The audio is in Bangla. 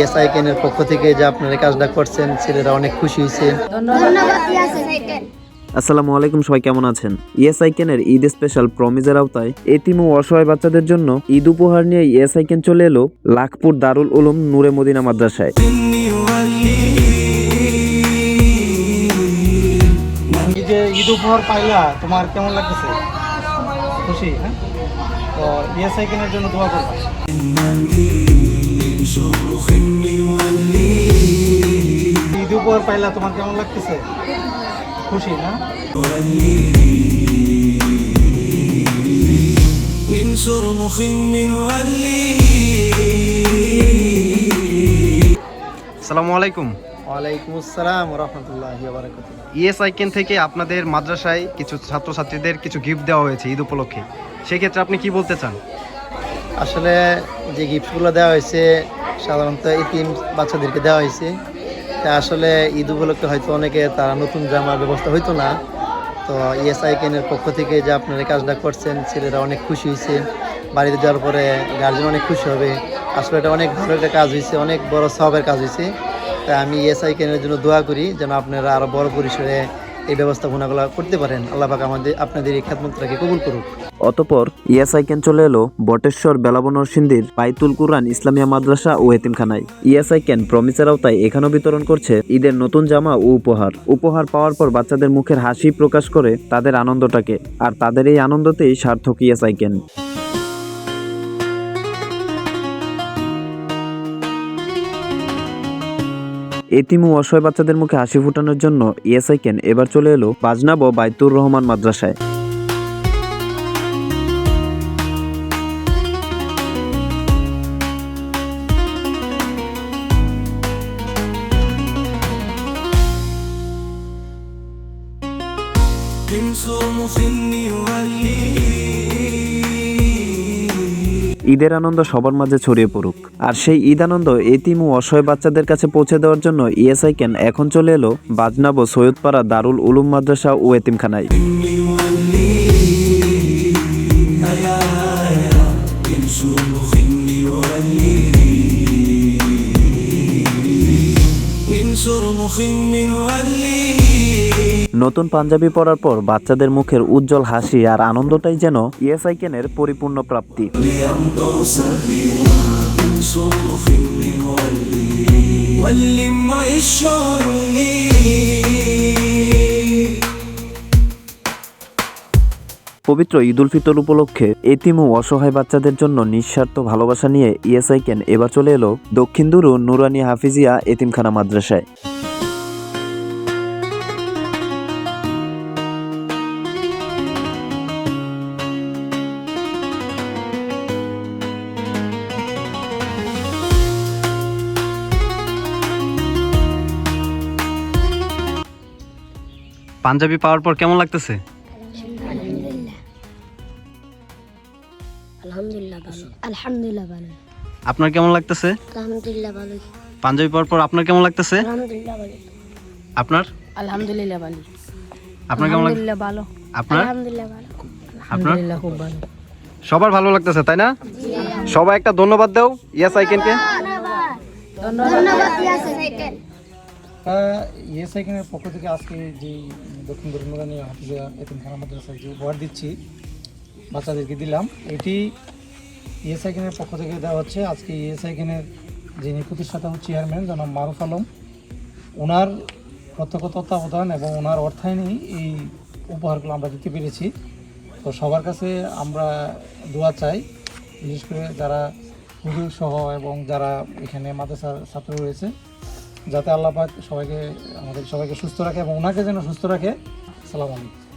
ইএসআইকেন এর পক্ষ থেকে যে আপনারা কাজটা করছেন, ছেলেরা অনেক খুশি হয়েছে। আসসালামু আলাইকুম, সবাই কেমন আছেন? ইএসআইকেনের ঈদ স্পেশাল প্রমিজের আওতায় এতিম ও অসহায় বাচ্চাদের জন্য ঈদ উপহার নিয়ে ইএসআইকেন চলে এলো লাখপুর দারুল উলুম নূরে মদিনা মাদ্রাসায়। ঈদ উপহার পাইলা, তোমার কেমন লাগতেছে? খুশি? হ্যাঁ, তো ইএসআইকেনের জন্য দোয়া করবা। ঈদ উপহার পাইলা, তোমার কেমন লাগতেছে? খুশি না? আসসালামু আলাইকুম। ওয়ালাইকুম আসসালাম ওয়া রাহমাতুল্লাহি ওয়া বারাকাতুহু। ইএসআইকেন থেকে আপনাদের মাদ্রাসায় কিছু ছাত্রছাত্রীদের কিছু গিফট দেওয়া হয়েছে ঈদ উপলক্ষে, সেক্ষেত্রে আপনি কি বলতে চান? আসলে যে গিফটগুলো দেওয়া হয়েছে সাধারণত এতিম বাচ্চাদেরকে দেওয়া হয়েছে। তা আসলে ঈদ উপলক্ষে হয়তো অনেকে তারা নতুন জামার ব্যবস্থা হইতো না, তো ইএসআইকেন এর পক্ষ থেকে যে আপনারা কাজটা করছেন, ছেলেরা অনেক খুশি হয়েছে। বাড়িতে যাওয়ার পরে গার্জেন অনেক খুশি হবে। আসলে এটা অনেক ভালো একটা কাজ হয়েছে, অনেক বড় সওয়াবের কাজ হয়েছে। তাই আমি ইএসআইকেনের জন্য দোয়া করি যেন আপনারা আরও বড় পরিসরে এই ব্যবস্থাপনাগুলো করতে পারেন। আল্লাহ পাক আপনাদের এই খেদমতটাকে কবুল করুক। অতঃপর ইএসআইকেন চলে এলো বটেশ্বর বেলাবন নরসিংদীর বাইতুল কুরআন ইসলামিয়া মাদ্রাসা ও এতিমখানায়। ইএসআইকেন প্রমিসের আওতায় এখানেও বিতরণ করছে ঈদের নতুন জামা ও উপহার পাওয়ার পর বাচ্চাদের মুখের হাসি প্রকাশ করে তাদের আনন্দটাকে, আর তাদের এই আনন্দতেই সার্থক ইএসআইকেন। এতিম ও অসহায় বাচ্চাদের মুখে হাসি ফুটানোর জন্য ইএসআইকেন এবার চলে এলো বাজনাব বাইতুর রহমান মাদ্রাসায়। ঈদের আনন্দ সবার মাঝে ছড়িয়ে পড়ুক, আর সেই ঈদ আনন্দ এতিম ও অসহায় বাচ্চাদের কাছে পৌঁছে দেওয়ার জন্য ইএসআইকেন এখন চলে এলো বাজনাব সৈয়দপাড়া দারুল উলুম মাদ্রাসা ও এতিমখানায়। নতুন পাঞ্জাবি পরার পর বাচ্চাদের মুখের উজ্জ্বল হাসি আর আনন্দটাই যেন ইএসআইকেনের পরিপূর্ণ প্রাপ্তি। পবিত্র ঈদ উল ফিতর উপলক্ষে এতিম ও অসহায় বাচ্চাদের জন্য নিঃস্বার্থ ভালোবাসা নিয়ে ইএসআইকেন এবার চলে এলো দক্ষিণ দুরু নুরানি হাফিজিয়া এতিমখানা মাদ্রাসায়। পাঞ্জাবি পাওয়ার পর কেমন লাগতেছে? আলহামদুলিল্লাহ ভালো। আপনার কেমন লাগতেছে? আলহামদুলিল্লাহ ভালো। পাঞ্জাবি পাওয়ার পর আপনার কেমন লাগতেছে? আলহামদুলিল্লাহ ভালো। আপনার? আলহামদুলিল্লাহ ভালো। আপনার কেমন লাগতেছে? আলহামদুলিল্লাহ ভালো। আপনার? আলহামদুলিল্লাহ ভালো। আপনার? আলহামদুলিল্লাহ খুব ভালো। সবার ভালো লাগতেছে, তাই না? সবাই একটা ধন্যবাদ দাও ইএসআইকেনকে। ধন্যবাদ ইএসআইকেন। ইএসআইকেনের পক্ষ থেকে আজকে যে দক্ষিণ নুরানি হাফিজিয়া এতিমখানা মাদ্রাসায় যে উপহার দিচ্ছি বাচ্চাদেরকে দিলাম, এটি ইএসআইকেনের পক্ষ থেকে দেওয়া হচ্ছে। আজকে ইএসআইকেনের যিনি প্রতিষ্ঠাতা চেয়ারম্যান জনাব মারুফ আলম, ওনার প্রত্যক্ষ তত্ত্বাবধান এবং ওনার অর্থায়নেই এই উপহারগুলো আমরা দিতে পেরেছি। তো সবার কাছে আমরা দোয়া চাই, বিশেষ করে যারা হুজুর সহ এবং যারা এখানে মাদ্রাসার ছাত্র রয়েছে, যাতে আল্লাহ পাক আমাদের সবাইকে সুস্থ রাখে এবং ওনাকে যেন সুস্থ রাখে। আসসালামু আলাইকুম।